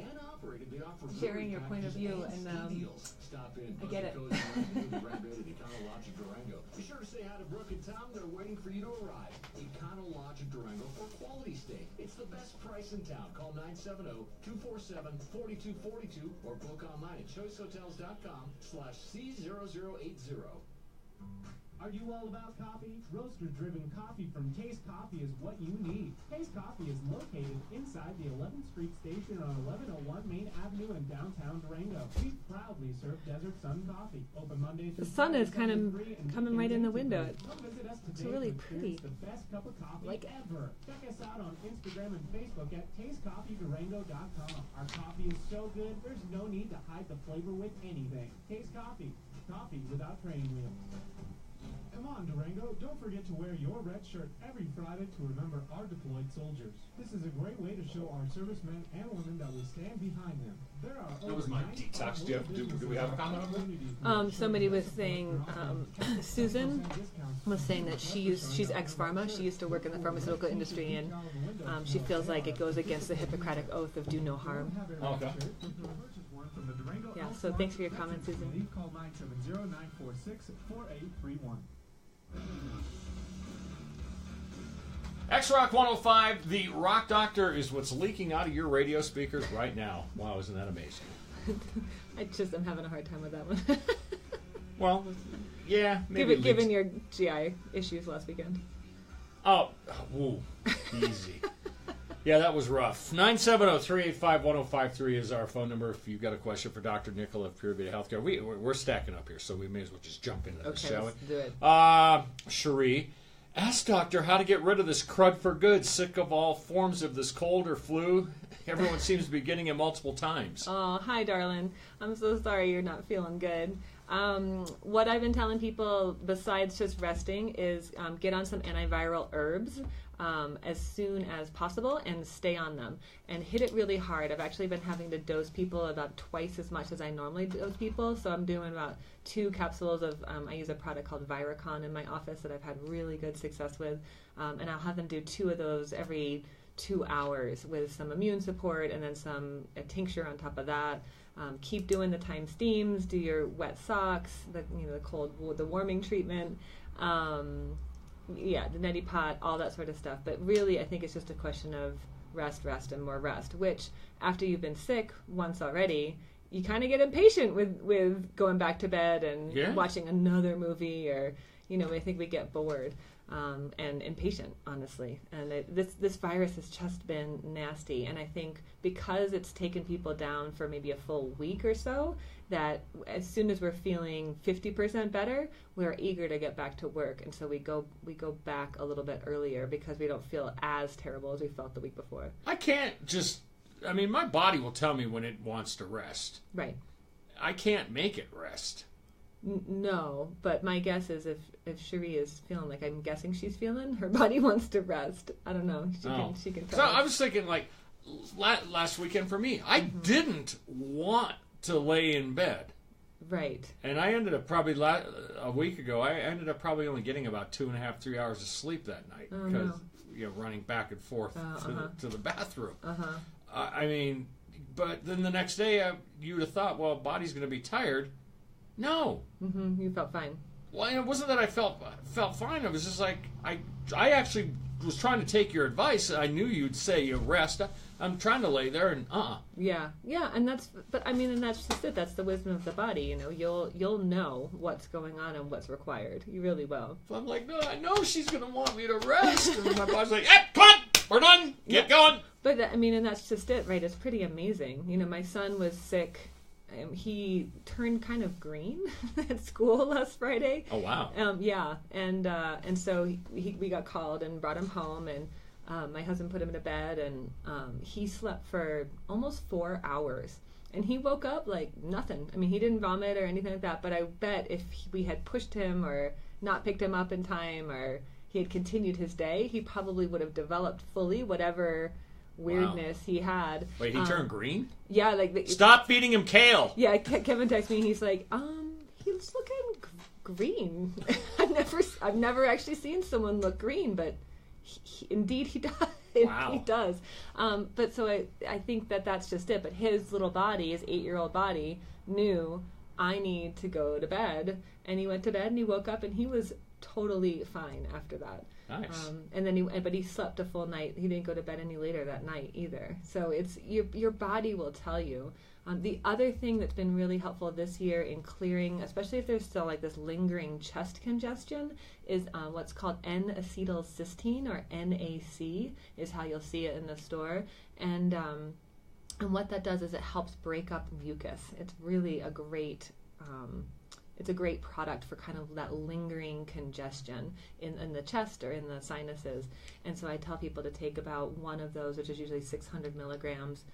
sharing your point of view, and I get it. Be sure to say hi to Brooke and Tom. They're waiting for you to arrive. Econo Lodge of Durango for quality stay. It's the best price in town. Call 970-247-4242 or book online at choicehotels.com/C0080. Are you all about coffee? Roaster-driven coffee from Taste Coffee is what you need. Taste Coffee is located inside the 11th Street station on 1101 Main Avenue in downtown Durango. We proudly serve Desert Sun Coffee. Open Monday through The sun is kind of Friday, coming right in the window. Come visit us It's today really to pretty. experience the best cup of coffee Like it. ever. Check us out on Instagram and Facebook at TasteCoffeeDurango.com. Our coffee is so good, there's no need to hide the flavor with anything. Taste Coffee. Coffee without training wheels. Come on, Durango, don't forget to wear your red shirt every Friday to remember our deployed soldiers. This is a great way to show our servicemen and women that we stand behind them. There are That was my detox. Do we have a comment on that? Somebody was saying, Susan was saying that she's ex-pharma. She used to work in the pharmaceutical industry, and she feels like it goes against the Hippocratic Oath of do no harm. Okay. Yeah, so thanks for your comment, Susan. Call 970-946-4831. X-Rock 105, the Rock Doctor is what's leaking out of your radio speakers right now. Wow, isn't that amazing? I'm having a hard time with that one. Well, yeah, maybe given your GI issues last weekend. Oh, woo, easy. Yeah, that was rough. 970-385-1053 is our phone number if you've got a question for Dr. Nicola of Pure Vita Healthcare. We're stacking up here, so we may as well just jump into this, shall we? Let's do it. Cherie, ask doctor how to get rid of this crud for good. Sick of all forms of this cold or flu. Everyone seems to be getting it multiple times. Oh, hi, darling. I'm so sorry you're not feeling good. What I've been telling people, besides just resting, is get on some antiviral herbs as soon as possible and stay on them. And hit it really hard. I've actually been having to dose people about twice as much as I normally dose people. So I'm doing about 2 capsules of, I use a product called Viricon in my office that I've had really good success with. And I'll have them do 2 of those every 2 hours with some immune support and then a tincture on top of that. Keep doing the time steams, do your wet socks, the warming treatment, the neti pot, all that sort of stuff. But really, I think it's just a question of rest, and more rest, which after you've been sick once already, you kind of get impatient with going back to bed and watching another movie, or, I think we get bored. And impatient, honestly. And this virus has just been nasty. And I think because it's taken people down for maybe a full week or so, that as soon as we're feeling 50% better, we're eager to get back to work. And so we go back a little bit earlier because we don't feel as terrible as we felt the week before. I can't my body will tell me when it wants to rest. Right. I can't make it rest. No, but my guess is if Cherie is feeling like I'm guessing she's feeling, her body wants to rest. I don't know. She can tell So us. I was thinking, like, last weekend for me, I didn't want to lay in bed. Right. And I ended up probably a week ago, I ended up probably only getting about 2.5, 3 hours of sleep that night. Oh, because, no. Running back and forth to the bathroom. Uh-huh. I mean, but then the next day, you would have thought, well, body's going to be tired. No. Mm-hmm. You felt fine. Well, it wasn't that I felt fine. It was just like, I actually was trying to take your advice. I knew you'd say you rest. I'm trying to lay there and Yeah, and that's just it. That's the wisdom of the body. You'll know what's going on and what's required. You really will. So I'm like, no, I know she's gonna want me to rest, and my body's like, hey, come on, we're done, get going. But and that's just it, right? It's pretty amazing. My son was sick. He turned kind of green at school last Friday. Oh wow. Yeah, and so we got called and brought him home, and my husband put him in a bed, and he slept for almost 4 hours, and he woke up like nothing. I mean, he didn't vomit or anything like that, but I bet if we had pushed him or not picked him up in time, or he had continued his day, he probably would have developed fully whatever weirdness he had. Wait, he turned green? Yeah, like stop feeding him kale. Yeah, Kevin texted me. He's like, he's looking green. I've never actually seen someone look green, but indeed he does. Wow. He does. But so I think that's just it. But his little body, his 8-year-old body, knew I need to go to bed, and he went to bed and he woke up and he was totally fine after that. Nice. And then he slept a full night. He didn't go to bed any later that night either. So it's your body will tell you. The other thing that's been really helpful this year in clearing, especially if there's still like this lingering chest congestion, is what's called N-acetylcysteine, or NAC, is how you'll see it in the store. And what that does is it helps break up mucus. It's really a great product for kind of that lingering congestion in the chest or in the sinuses. And so I tell people to take about one of those, which is usually 600 milligrams,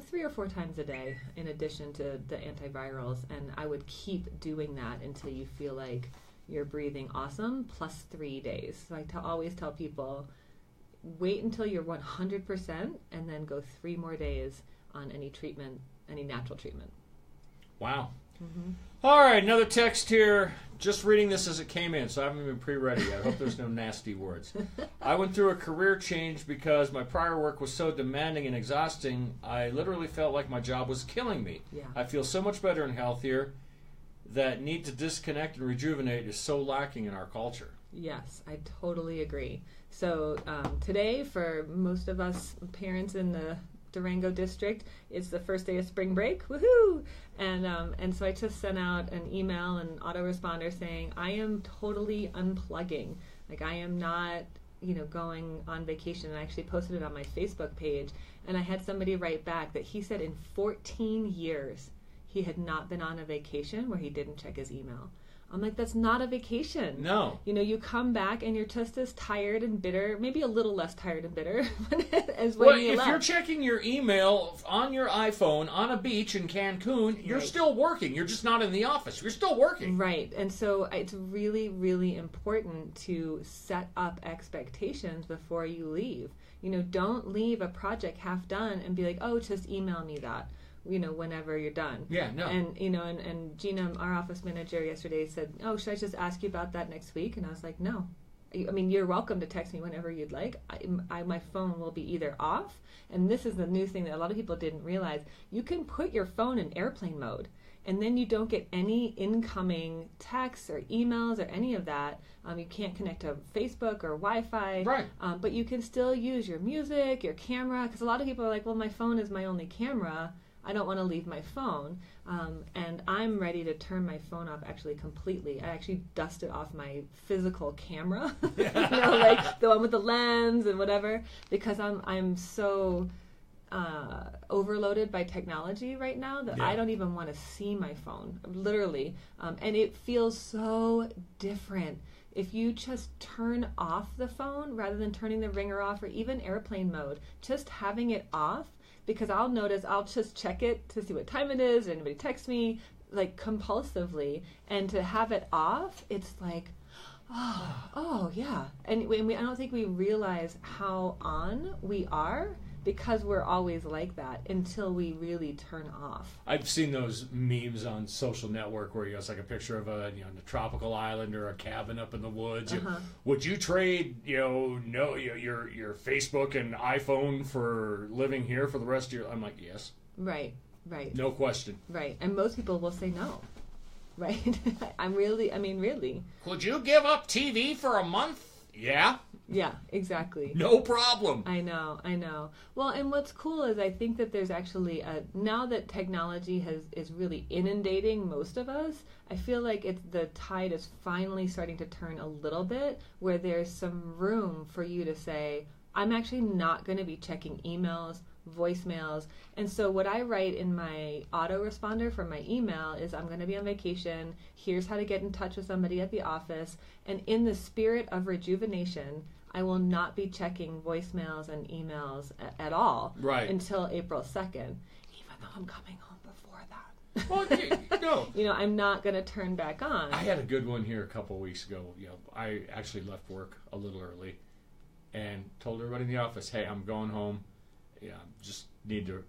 3 or 4 times a day, in addition to the antivirals. And I would keep doing that until you feel like you're breathing awesome, plus 3 days. So I always tell people, wait until you're 100% and then go 3 more days on any treatment, any natural treatment. Wow. Mm-hmm. All right, another text here. Just reading this as it came in, so I haven't been pre-ready yet. I hope there's no nasty words. I went through a career change because my prior work was so demanding and exhausting, I literally felt like my job was killing me. Yeah. I feel so much better and healthier. That need to disconnect and rejuvenate is so lacking in our culture. Yes, I totally agree. So today, for most of us parents in the Durango district, it's the first day of spring break. Woohoo! And so I just sent out an email and autoresponder saying I am totally unplugging. Like, I am not going on vacation. And I actually posted it on my Facebook page, and I had somebody write back that he said in 14 years he had not been on a vacation where he didn't check his email. I'm like, that's not a vacation. No. You come back and you're just as tired and bitter, maybe a little less tired and bitter as when you left. If you're checking your email on your iPhone on a beach in Cancun, you're still working. You're just not in the office. You're still working. Right. And so it's really, really important to set up expectations before you leave. Don't leave a project half done and be like, oh, just email me that. Whenever you're done. Yeah, no. And, and Gina, our office manager yesterday said, oh, should I just ask you about that next week? And I was like, no. I mean, you're welcome to text me whenever you'd like. My phone will be either off, and this is the new thing that a lot of people didn't realize. You can put your phone in airplane mode, and then you don't get any incoming texts or emails or any of that. You can't connect to Facebook or Wi-Fi. Right. But you can still use your music, your camera, because a lot of people are like, well, my phone is my only camera. I don't want to leave my phone, and I'm ready to turn my phone off actually completely. I actually dusted off my physical camera, like the one with the lens and whatever, because I'm so overloaded by technology right now that I don't even want to see my phone, literally, and it feels so different. If you just turn off the phone rather than turning the ringer off or even airplane mode, just having it off because I'll notice, I'll just check it to see what time it is, anybody texts me, like compulsively, and to have it off, it's like, oh yeah. And I don't think we realize how on we are, because we're always like that until we really turn off. I've seen those memes on social network where it's like a picture of a a tropical island or a cabin up in the woods. Would you trade your Facebook and iPhone for living here for the rest of your? I'm like, yes. Right. No question. Right. And most people will say no. Right. Really. Could you give up TV for a month? Yeah. Yeah, exactly. No problem. I know. Well, and what's cool is I think that there's actually now that technology is really inundating most of us, I feel like the tide is finally starting to turn a little bit, where there's some room for you to say, I'm actually not going to be checking emails, voicemails. And so what I write in my autoresponder for my email is, I'm going to be on vacation. Here's how to get in touch with somebody at the office. And in the spirit of rejuvenation, I will not be checking voicemails and emails at all until April 2nd, even though I'm coming home before that. Well, I'm not going to turn back on. I had a good one here a couple of weeks ago. I actually left work a little early and told everybody in the office, hey, I'm going home. Just need to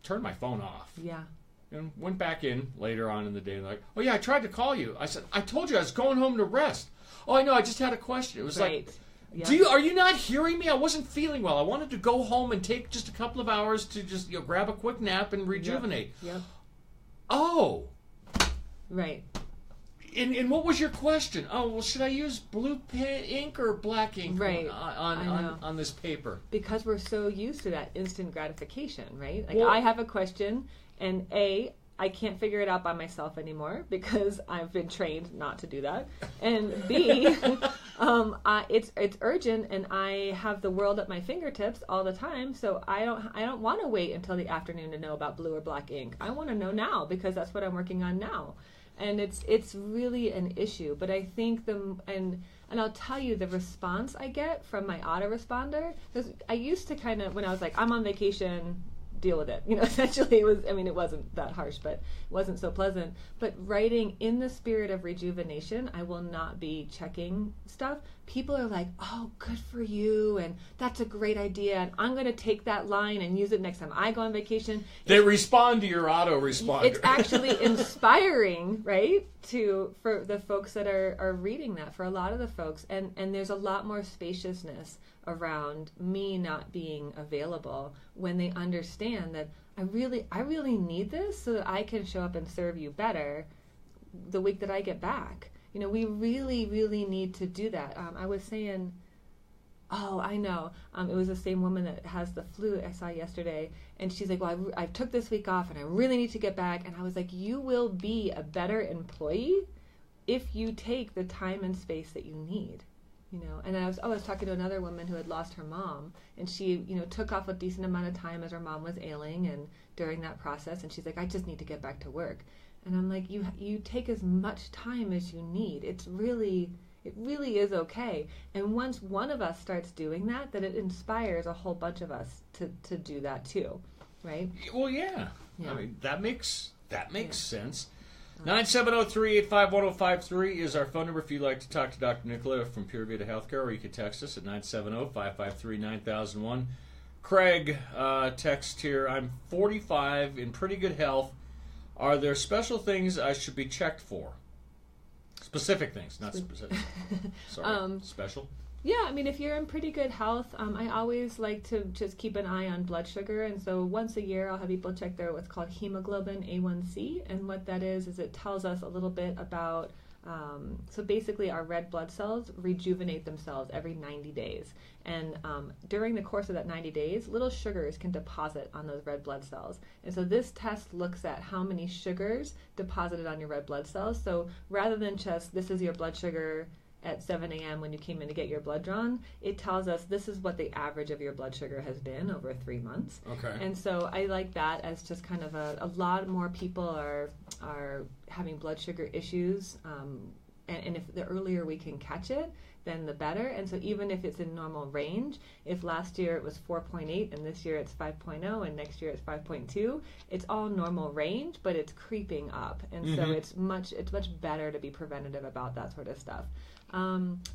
turn my phone off. Yeah. And went back in later on in the day, like, oh yeah, I tried to call you. I said, I told you I was going home to rest. Oh, I know, I just had a question. It was like, are you not hearing me? I wasn't feeling well. I wanted to go home and take just a couple of hours to just grab a quick nap and rejuvenate. Yep. Oh. Right. And what was your question? Oh, well, should I use blue ink or black ink on this paper? Because we're so used to that instant gratification, right? Like, well, I have a question, and I can't figure it out by myself anymore because I've been trained not to do that. And B, it's urgent, and I have the world at my fingertips all the time. So I don't want to wait until the afternoon to know about blue or black ink. I want to know now, because that's what I'm working on now. And it's really an issue. But I think and I'll tell you, the response I get from my autoresponder, because I used to kind of, when I was like, I'm on vacation, deal with it. Essentially it wasn't that harsh, but it wasn't so pleasant. But writing in the spirit of rejuvenation, I will not be checking stuff. People are like, oh, good for you, and that's a great idea, and I'm going to take that line and use it next time I go on vacation. They respond to your autoresponder. It's actually inspiring, right, for the folks that are reading that, for a lot of the folks. And there's a lot more spaciousness around me not being available when they understand that I really need this so that I can show up and serve you better the week that I get back. We really, really need to do that. I was saying, I know. It was the same woman that has the flu I saw yesterday, and she's like, well, I took this week off, and I really need to get back. And I was like, you will be a better employee if you take the time and space that you need. And I was talking to another woman who had lost her mom, and she, took off a decent amount of time as her mom was ailing, and during that process, and she's like, I just need to get back to work. And I'm like, you take as much time as you need. It really is okay. And once one of us starts doing that, then it inspires a whole bunch of us to do that too, right? Well, yeah. I mean, that makes sense. 970-385-1053 is our phone number if you'd like to talk to Dr. Nicola from Pure Vita Healthcare, or you can text us at 970-553-9001. Craig text here, I'm 45, in pretty good health. Are there special things I should be checked for? Specific things, not specific. Sorry, special? Yeah, I mean, if you're in pretty good health, I always like to just keep an eye on blood sugar. And so once a year, I'll have people check their what's called hemoglobin A1C. And what that is it tells us a little bit about, so basically our red blood cells rejuvenate themselves every 90 days. And during the course of that 90 days, little sugars can deposit on those red blood cells. And so this test looks at how many sugars deposited on your red blood cells. So rather than just, this is your blood sugar at 7 a.m. when you came in to get your blood drawn, it tells us this is what the average of your blood sugar has been over 3 months. Okay. And so I like that as just kind of a lot more people are having blood sugar issues and if the earlier we can catch it, then the better. And so even if it's in normal range, if last year it was 4.8 and this year it's 5.0 and next year it's 5.2, it's all normal range, but it's creeping up. And so it's much better to be preventative about that sort of stuff.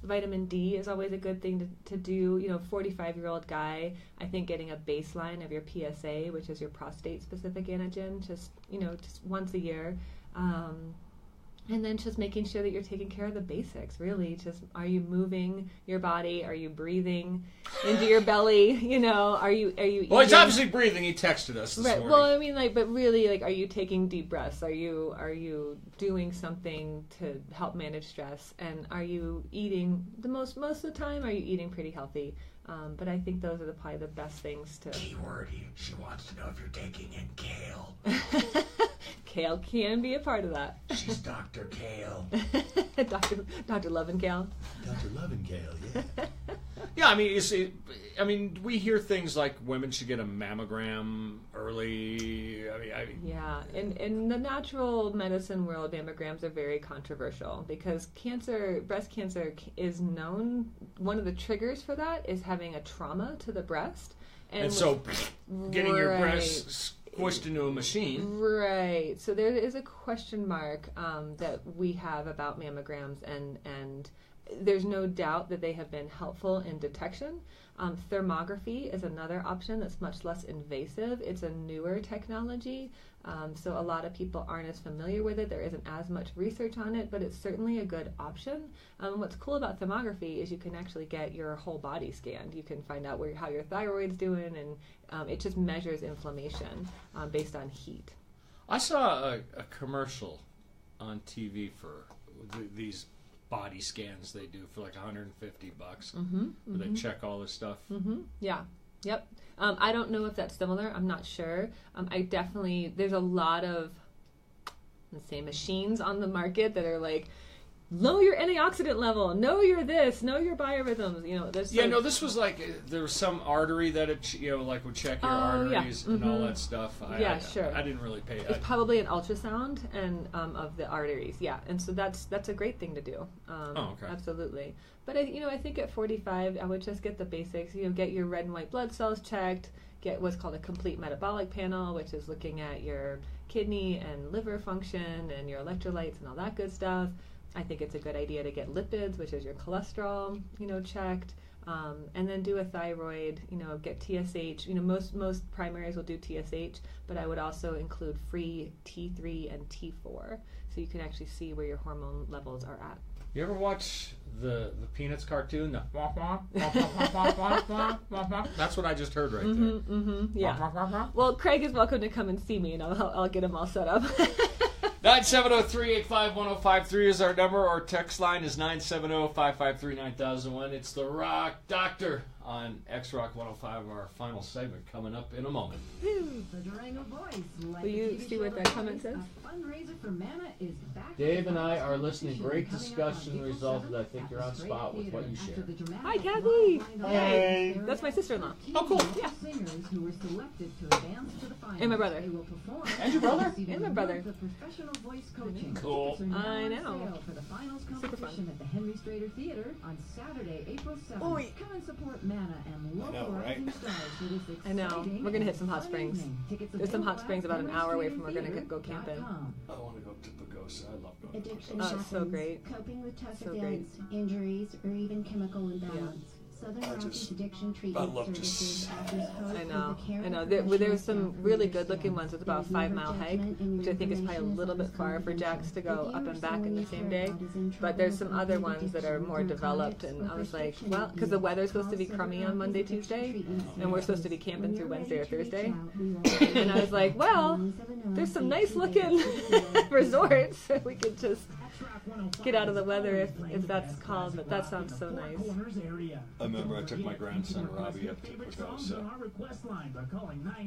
Vitamin D is always a good thing to do. 45-year-old guy, I think getting a baseline of your PSA, which is your prostate-specific antigen, just once a year. And then just making sure that you're taking care of the basics, really. Just, are you moving your body? Are you breathing into your belly? Are you eating? Well, he's obviously breathing. He texted us this morning. Well, I mean, but really, are you taking deep breaths? Are you doing something to help manage stress? And are you eating most of the time? Are you eating pretty healthy? But I think those are probably the best things to... Keyword, she wants to know if you're taking in kale. Kale can be a part of that. She's Dr. Kale. Dr. Lovenkale. Dr. Lovenkale, yeah. Yeah, we hear things like women should get a mammogram early. Yeah, in the natural medicine world, mammograms are very controversial because breast cancer is known, one of the triggers for that is having a trauma to the breast. And so getting your breast squished into a machine. Right. So there is a question mark that we have about mammograms, and there's no doubt that they have been helpful in detection. Thermography is another option that's much less invasive. It's a newer technology, so a lot of people aren't as familiar with it. There isn't as much research on it, but it's certainly a good option. What's cool about thermography is you can actually get your whole body scanned. You can find out how your thyroid's doing, and it just measures inflammation based on heat. I saw a commercial on TV for these body scans they do for like $150, where they check all this stuff. Yeah. Yep. I don't know if that's similar. I'm not sure. There's a lot of, let's say, machines on the market that are like, know your antioxidant level, know your this, know your biorhythms. This was like there was some artery that it would check your arteries and all that stuff. Sure. I didn't really pay. It's probably an ultrasound and of the arteries, and so that's a great thing to do. Okay. Absolutely. But I think at 45, I would just get the basics. Get your red and white blood cells checked. Get what's called a complete metabolic panel, which is looking at your kidney and liver function and your electrolytes and all that good stuff. I think it's a good idea to get lipids, which is your cholesterol, checked, and then do a thyroid, get TSH. Most primaries will do TSH, but I would also include free T3 and T4, so you can actually see where your hormone levels are at. You ever watch the Peanuts cartoon? That's what I just heard right there. Yeah. Well, Craig is welcome to come and see me, and I'll get him all set up. 970-385-1053 is our number. Our text line is 970-553-9001. It's the Rock Doctor on X-Rock 105, our final segment coming up in a moment. The Durango Boys. Will you see what that comment says? A fundraiser for Mana is back. Dave and I are listening. Great discussion resulted. I think you're on spot with what you share. Hi, Kathy. Hey. That's my sister-in-law. Oh, cool. Yeah. Singers who were selected to advance to the finals. And my brother. They will perform And your brother? And my brother. The professional voice coaching. Cool. I know. For the finals Super fun. competition at the Henry Strader Theater on Saturday, April 7th. Oy. Come and support Mana and local rising stars for this I know. exciting We're going to hit and some hot fun springs. evening. Tickets There's some hot available springs at about an hour away from where we're going to go henrystradertheater.com. camping. I want to go to Pagosa. I love going to Addiction Pagosa. Oh, it's so great. Coping with tough So events, injuries, or even chemical imbalance. Southern Rockies Addiction Treatment Services offers hope I know. for the care I know. of There's professional some staff really who good-looking understand. ones. It's about a There is no 5-mile hike, judgment and which I think is probably a information little bit far for Jax to go up and back in the same day. But there's some other ones that are more developed, and I was like, well, because the weather's supposed to be crummy on Monday, Tuesday, and we're supposed to be camping through Wednesday or Thursday. And I was like, well, there's some nice-looking resorts. We could just get out of the weather if that's called, but that sounds so nice. I remember I took my grandson Robbie up to Pagosa,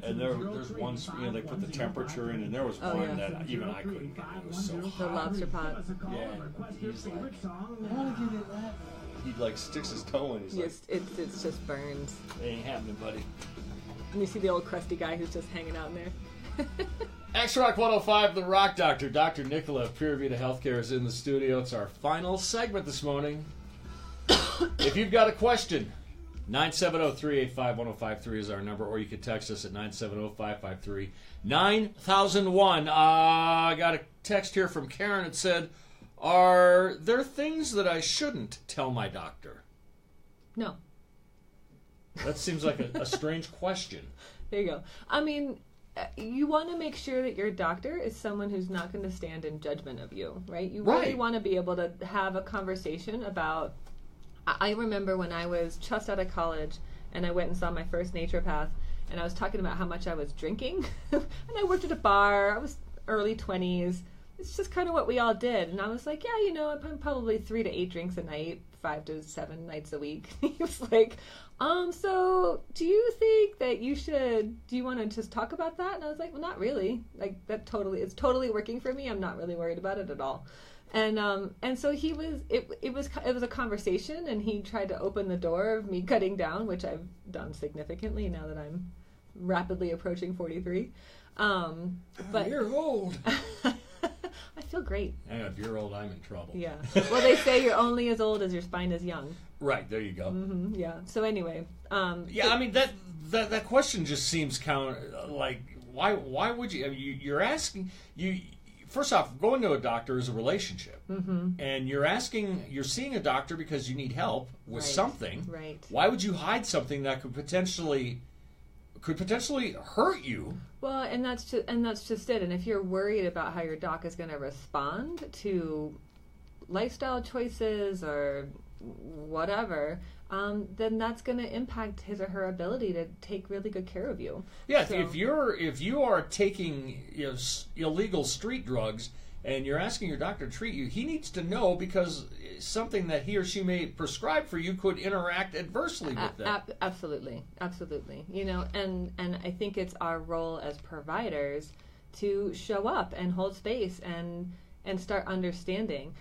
and there's one, they put the temperature in, and there was one that even I couldn't get. It was so The hot. lobster pot. Yeah, he's like, he like sticks his toe in. He's Yes, it's just burns. like, it ain't happening, buddy. And you see the old crusty guy who's just hanging out in there. X-Rock 105, The Rock Doctor. Dr. Nicola of Pure Vita Healthcare is in the studio. It's our final segment this morning. If you've got a question, 970-385-1053 is our number, or you can text us at 970-553-9001. I got a text here from Karen. It said, are there things that I shouldn't tell my doctor? No. That seems like a strange question. There you go. I mean, you want to make sure that your doctor is someone who's not going to stand in judgment of you, right? You really want to be able to have a conversation about... I remember when I was just out of college and I went and saw my first naturopath, and I was talking about how much I was drinking. And I worked at a bar. I was early 20s. It's just kind of what we all did. And I was like, yeah, you know, I'm probably 3 to 8 drinks a night, 5 to 7 nights a week. He was like, so do you think that do you want to just talk about that? And I was like, well, not really. Like, it's totally working for me. I'm not really worried about it at all. And so it was a conversation, and he tried to open the door of me cutting down, which I've done significantly now that I'm rapidly approaching 43. But you're old. I feel great. Yeah, if you're old, I'm in trouble. Yeah. Well, they say you're only as old as your spine is young. Right, there you go. Mm-hmm, yeah. So anyway. I mean, that question just seems like, why would you? I mean, you're asking you. First off, going to a doctor is a relationship, and you're seeing a doctor because you need help with something. Right. Why would you hide something that could potentially hurt you? Well, and that's just it. And if you're worried about how your doc is going to respond to lifestyle choices or whatever, then that's going to impact his or her ability to take really good care of you. Yeah, so, if you are taking illegal street drugs and you're asking your doctor to treat you, he needs to know, because something that he or she may prescribe for you could interact adversely with that. Absolutely. You know, and I think it's our role as providers to show up and hold space and start understanding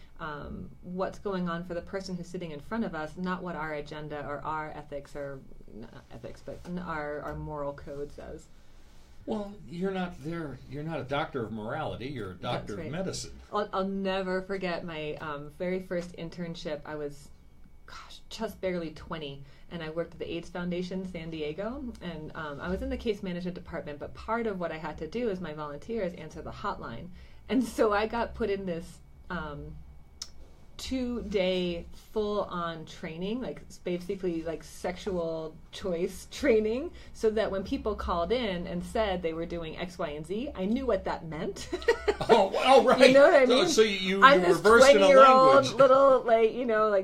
what's going on for the person who's sitting in front of us, not what our agenda or our ethics, or not ethics, but our moral code says. Well, you're not a doctor of morality. You're a doctor of medicine. I'll never forget my very first internship. I was, just barely 20, and I worked at the AIDS Foundation, San Diego, and I was in the case management department, but part of what I had to do as my volunteer is answer the hotline. And so I got put in this 2-day full-on training, like basically like sexual choice training, so that when people called in and said they were doing X, Y, and Z, I knew what that meant. Oh, right. You know what I mean? So you I'm reversed in a language. I'm this 20-year-old little,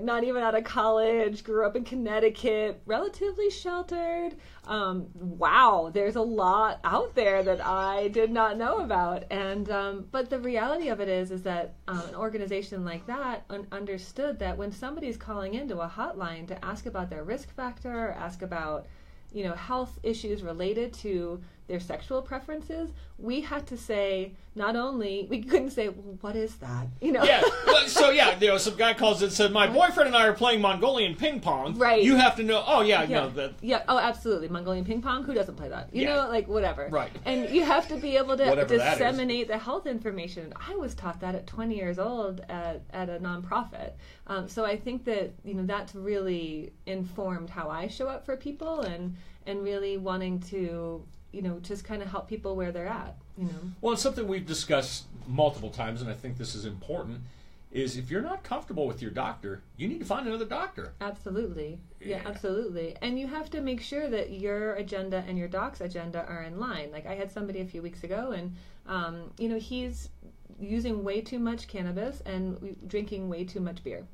not even out of college, grew up in Connecticut, relatively sheltered. Wow, there's a lot out there that I did not know about. And but the reality of it is that an organization like that understood that when somebody's calling into a hotline to ask about their risk factor, ask about health issues related to their sexual preferences, we had to say, we couldn't say, well, what is that? Yeah. So some guy calls and said, my boyfriend and I are playing Mongolian ping pong. Right. You have to know. Oh yeah. No. That. Yeah. Oh, absolutely. Mongolian ping pong. Who doesn't play that? You know, like whatever. Right. And you have to be able to Whatever disseminate the health information. I was taught that at 20 years old at a nonprofit. So I think that that's really informed how I show up for people and really wanting to just kind of help people where they're at. Well, it's something we've discussed multiple times, and I think this is important, is if you're not comfortable with your doctor, you need to find another doctor. Absolutely. Yeah, absolutely. And you have to make sure that your agenda and your doc's agenda are in line. Like I had somebody a few weeks ago, and he's using way too much cannabis and drinking way too much beer.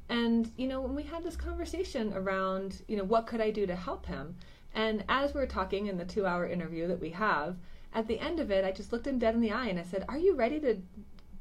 And, when we had this conversation around, what could I do to help him? And as we're talking in the 2-hour interview that we have, at the end of it, I just looked him dead in the eye and I said, are you ready to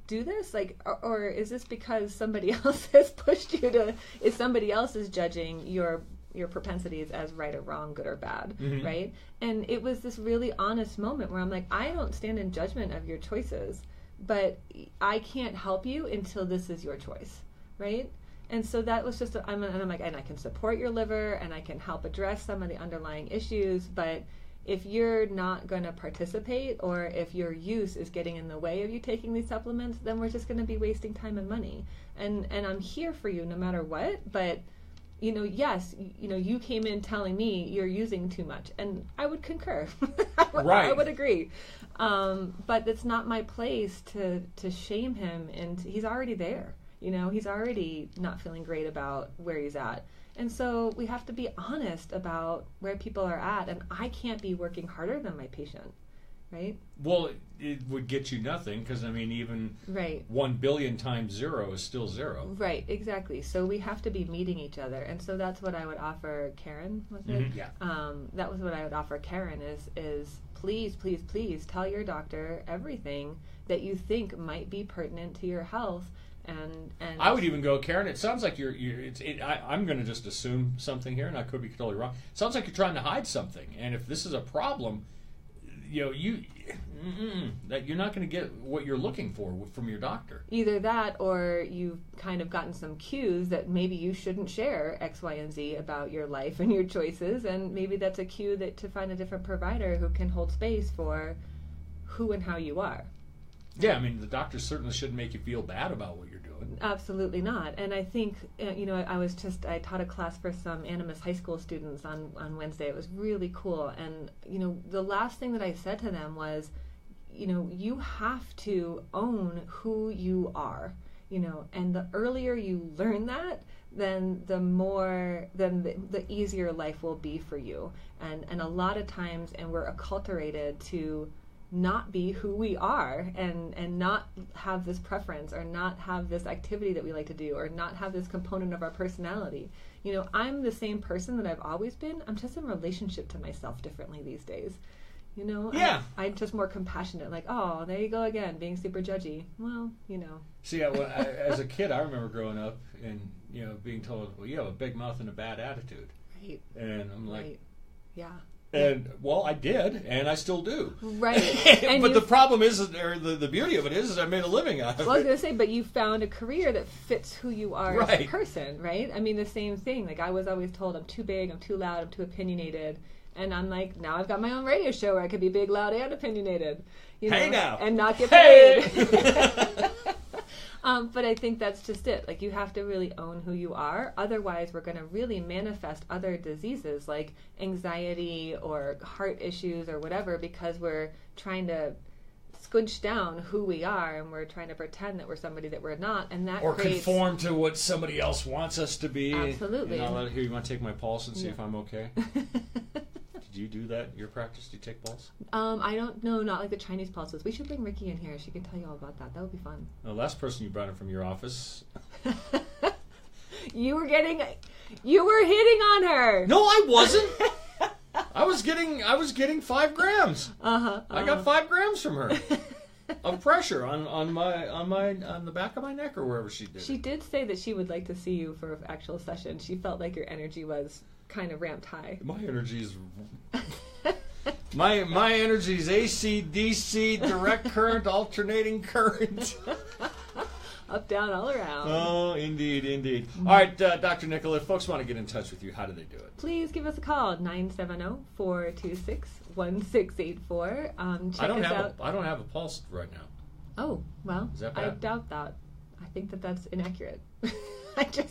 do this? Or is this because somebody else has pushed you to, is somebody else is judging your propensities as right or wrong, good or bad, right? And it was this really honest moment where I'm like, I don't stand in judgment of your choices, but I can't help you until this is your choice, right? And so that was just, I'm like, and I can support your liver and I can help address some of the underlying issues, but if you're not going to participate, or if your use is getting in the way of you taking these supplements, then we're just going to be wasting time and money. And I'm here for you no matter what, but yes, you came in telling me you're using too much, and I would concur. Right. I would agree. But it's not my place to shame him, and he's already there. He's already not feeling great about where he's at. And so we have to be honest about where people are at, and I can't be working harder than my patient, right? Well, it would get you nothing, because, even right. 1 billion times 0 is still 0. Right, exactly. So we have to be meeting each other. And so that's what I would offer Karen, was it? Yeah. That was what I would offer Karen is please, please, please tell your doctor everything that you think might be pertinent to your health. And I would even go, Karen, it sounds like I'm going to just assume something here, and I could be totally wrong. It sounds like you're trying to hide something. And if this is a problem, that you're not going to get what you're looking for from your doctor. Either that, or you've kind of gotten some cues that maybe you shouldn't share X, Y, and Z about your life and your choices, and maybe that's a cue to find a different provider who can hold space for who and how you are. Yeah, the doctor certainly shouldn't make you feel bad about what you're doing. Absolutely not. And I think, I taught a class for some Animus high school students on Wednesday. It was really cool. And, the last thing that I said to them was, you have to own who you are, and the earlier you learn that, then the easier life will be for you. And a lot of times, and we're acculturated to not be who we are, and not have this preference, or not have this activity that we like to do, or not have this component of our personality. I'm the same person that I've always been. I'm just in relationship to myself differently these days. Yeah. I'm just more compassionate. Like, oh, there you go again, being super judgy. Well, See, as a kid, I remember growing up and being told, well, you have a big mouth and a bad attitude. Right. And I'm like, right. Yeah. And, well, I did, and I still do. Right. But the problem is, or the beauty of it is I made a living out of it. Well, I was going to say, but you found a career that fits who you are as a person, right? The same thing. Like, I was always told I'm too big, I'm too loud, I'm too opinionated. And I'm like, now I've got my own radio show where I could be big, loud, and opinionated. Hey, now. And not get paid. Hey! But I think that's just it. Like, you have to really own who you are. Otherwise, we're going to really manifest other diseases like anxiety or heart issues or whatever, because we're trying to squinch down who we are, and we're trying to pretend that we're somebody that we're not. And that or creates... conform to what somebody else wants us to be. Absolutely. Here, you want to take my pulse and see if I'm okay? Did you do that in your practice? Do you take pulse? I don't know, not like the Chinese pulses. We should bring Ricky in here. She can tell you all about that. That would be fun. The last person you brought in from your office. You were hitting on her. No, I wasn't. I was getting 5 grams. I got 5 grams from her of pressure on the back of my neck or wherever she did. She did say that she would like to see you for an actual session. She felt like your energy was kind of ramped high. My energy is my energy is AC, DC, direct current, alternating current. Up, down, all around. Oh, indeed. All right, Dr. Nicola, if folks want to get in touch with you, how do they do it? Please give us a call, 970-426-1684. Check us out. I don't have a pulse right now. Oh, well, is that bad? I doubt that. I think that's inaccurate.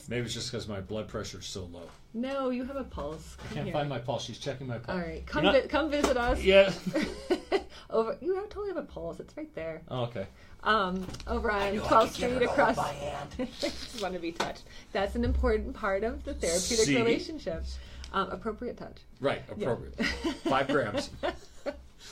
Maybe it's just because my blood pressure is so low. No, you have a pulse. I can't find my pulse. She's checking my pulse. All right, come visit us. Yeah. You totally have a pulse. It's right there. Oh, okay. Over on 12th Street across. Just want to be touched. That's an important part of the therapeutic relationship. Appropriate touch. Right, appropriate. Yeah. 5 grams.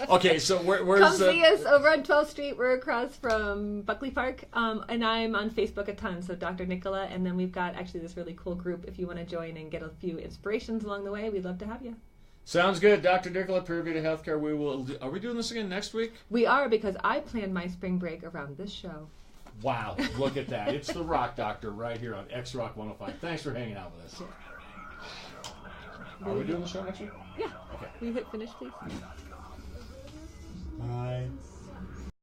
Okay, so where's... Come see us over on 12th Street. We're across from Buckley Park. And I'm on Facebook a ton, so Dr. Nicola. And then we've got actually this really cool group. If you want to join and get a few inspirations along the way, we'd love to have you. Sounds good. Dr. Nicola, Pure Vita Healthcare. Are we doing this again next week? We are, because I planned my spring break around this show. Wow, look at that. It's the Rock Doctor right here on X-Rock 105. Thanks for hanging out with us. Yeah. Are we doing the show next week? Yeah. Okay. Will you hit finish, please?